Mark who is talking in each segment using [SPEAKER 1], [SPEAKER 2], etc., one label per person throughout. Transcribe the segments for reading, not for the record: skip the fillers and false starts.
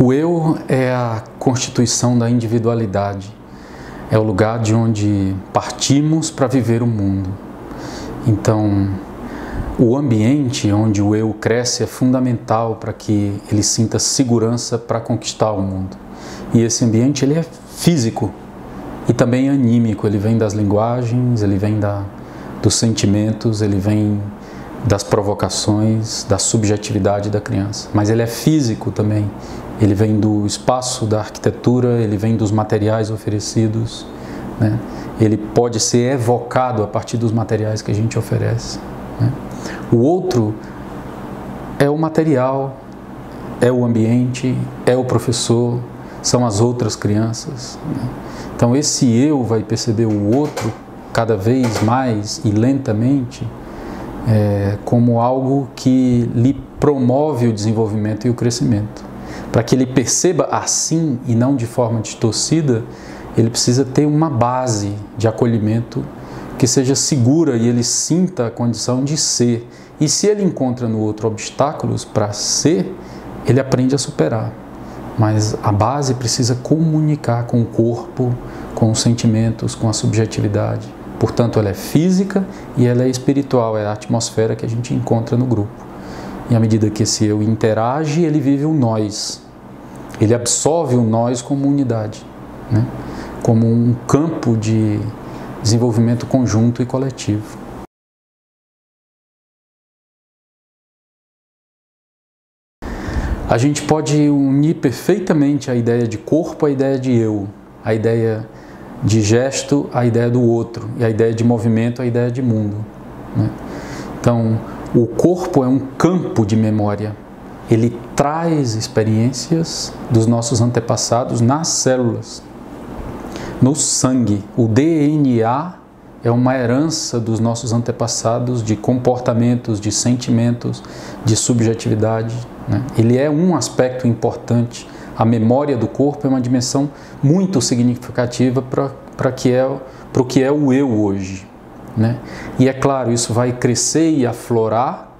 [SPEAKER 1] O eu é a constituição da individualidade, é o lugar de onde partimos para viver o mundo. Então, o ambiente onde o eu cresce é fundamental para que ele sinta segurança para conquistar o mundo. E esse ambiente ele é físico e também anímico, ele vem das linguagens, ele vem dos sentimentos, ele vem das provocações, da subjetividade da criança. Mas ele é físico também, ele vem do espaço, da arquitetura, ele vem dos materiais oferecidos, né? Ele pode ser evocado a partir dos materiais que a gente oferece, né? O outro é o material, é o ambiente, é o professor, são as outras crianças, né? Então esse eu vai perceber o outro cada vez mais e lentamente como algo que lhe promove o desenvolvimento e o crescimento. Para que ele perceba assim e não de forma distorcida, ele precisa ter uma base de acolhimento que seja segura e ele sinta a condição de ser. E se ele encontra no outro obstáculos para ser, ele aprende a superar. Mas a base precisa comunicar com o corpo, com os sentimentos, com a subjetividade. Portanto, ela é física e ela é espiritual, é a atmosfera que a gente encontra no grupo. E à medida que esse eu interage, ele vive o nós. Ele absorve o nós como unidade, né? Como um campo de desenvolvimento conjunto e coletivo. A gente pode unir perfeitamente a ideia de corpo à ideia de eu, a ideia de gesto à ideia do outro e a ideia de movimento à ideia de mundo, né? Então, o corpo é um campo de memória. Ele traz experiências dos nossos antepassados nas células, no sangue. O DNA é uma herança dos nossos antepassados de comportamentos, de sentimentos, de subjetividade, né? Ele é um aspecto importante. A memória do corpo é uma dimensão muito significativa para o que é o eu hoje, né? E é claro, isso vai crescer e aflorar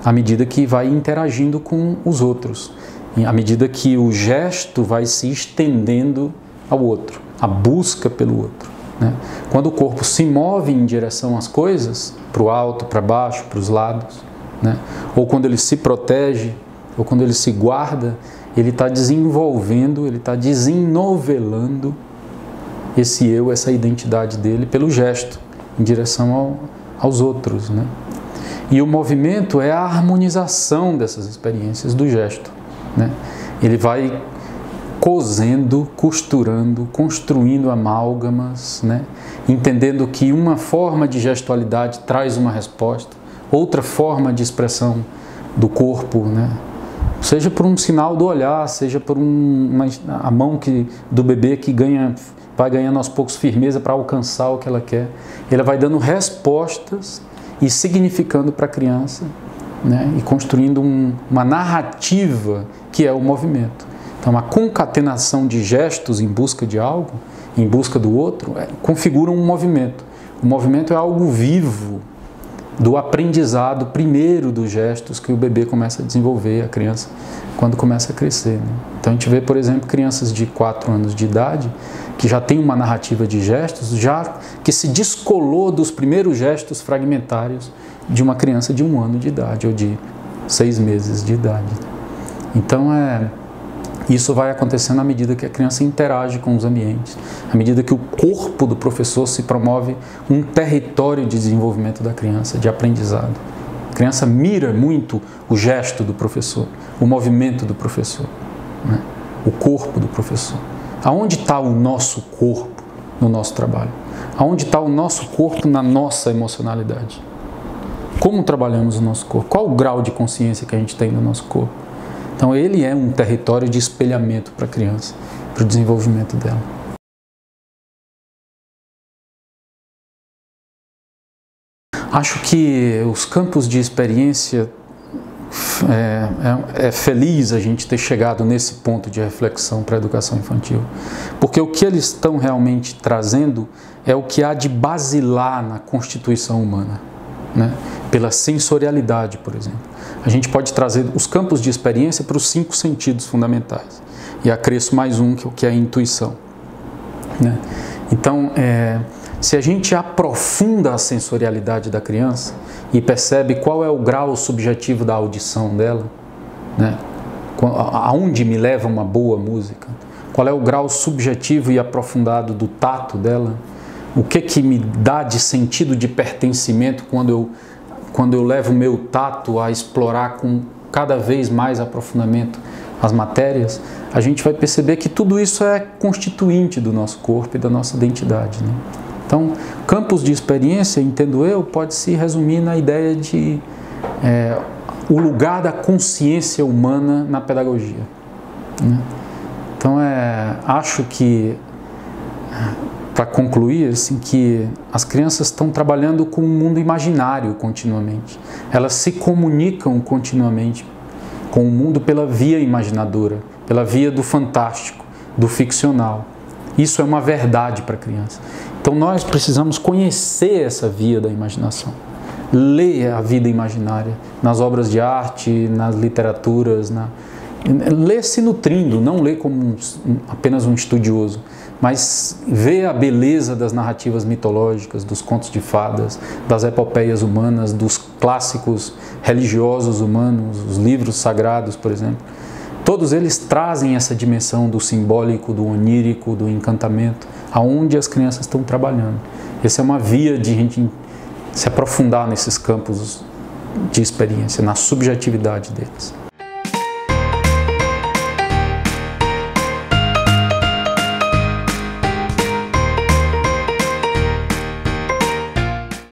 [SPEAKER 1] à medida que vai interagindo com os outros, à medida que o gesto vai se estendendo ao outro, a busca pelo outro, né? Quando o corpo se move em direção às coisas, para o alto, para baixo, para os lados, né? Ou quando ele se protege, ou quando ele se guarda, ele está desenvolvendo, ele está desenovelando esse eu, essa identidade dele pelo gesto, em direção aos outros, né? E o movimento é a harmonização dessas experiências do gesto, né? Ele vai cosendo, costurando, construindo amálgamas, né? Entendendo que uma forma de gestualidade traz uma resposta, outra forma de expressão do corpo, né? Seja por um sinal do olhar, seja por a mão do bebê que vai ganhando aos poucos firmeza para alcançar o que ela quer. Ela vai dando respostas e significando para a criança, né? E construindo uma narrativa que é o movimento. Então, a concatenação de gestos em busca de algo, em busca do outro, configura um movimento. O movimento é algo vivo, do aprendizado primeiro dos gestos que o bebê começa a desenvolver, a criança, quando começa a crescer, né? Então a gente vê, por exemplo, crianças de 4 anos de idade que já tem uma narrativa de gestos, já que se descolou dos primeiros gestos fragmentários de uma criança de 1 ano de idade ou de 6 meses de idade. Então isso vai acontecendo à medida que a criança interage com os ambientes, à medida que o corpo do professor se promove um território de desenvolvimento da criança, de aprendizado. A criança mira muito o gesto do professor, o movimento do professor, né? O corpo do professor. Aonde está o nosso corpo no nosso trabalho? Aonde está o nosso corpo na nossa emocionalidade? Como trabalhamos o nosso corpo? Qual o grau de consciência que a gente tem do nosso corpo? Então ele é um território de espelhamento para a criança, para o desenvolvimento dela. Acho que os campos de experiência, é feliz a gente ter chegado nesse ponto de reflexão para a educação infantil, porque o que eles estão realmente trazendo é o que há de basilar na constituição humana, né? pela sensorialidade, por exemplo. A gente pode trazer os campos de experiência para os 5 sentidos fundamentais. E acresço mais um, que é a intuição, né? Então, se a gente aprofunda a sensorialidade da criança e percebe qual é o grau subjetivo da audição dela, né? Aonde me leva uma boa música, qual é o grau subjetivo e aprofundado do tato dela, o que me dá de sentido de pertencimento quando eu levo o meu tato a explorar com cada vez mais aprofundamento as matérias, a gente vai perceber que tudo isso é constituinte do nosso corpo e da nossa identidade, né? Então, campos de experiência, entendo eu, pode se resumir na ideia de o lugar da consciência humana na pedagogia, né? Então, acho que, para concluir, assim, que as crianças estão trabalhando com um mundo imaginário continuamente. Elas se comunicam continuamente com o mundo pela via imaginadora, pela via do fantástico, do ficcional. Isso é uma verdade para a criança. Então nós precisamos conhecer essa via da imaginação, ler a vida imaginária nas obras de arte, nas literaturas, ler se nutrindo, não ler como apenas um estudioso, mas ver a beleza das narrativas mitológicas, dos contos de fadas, das epopeias humanas, dos clássicos religiosos humanos, os livros sagrados, por exemplo. Todos eles trazem essa dimensão do simbólico, do onírico, do encantamento, aonde as crianças estão trabalhando. Essa é uma via de a gente se aprofundar nesses campos de experiência, na subjetividade deles.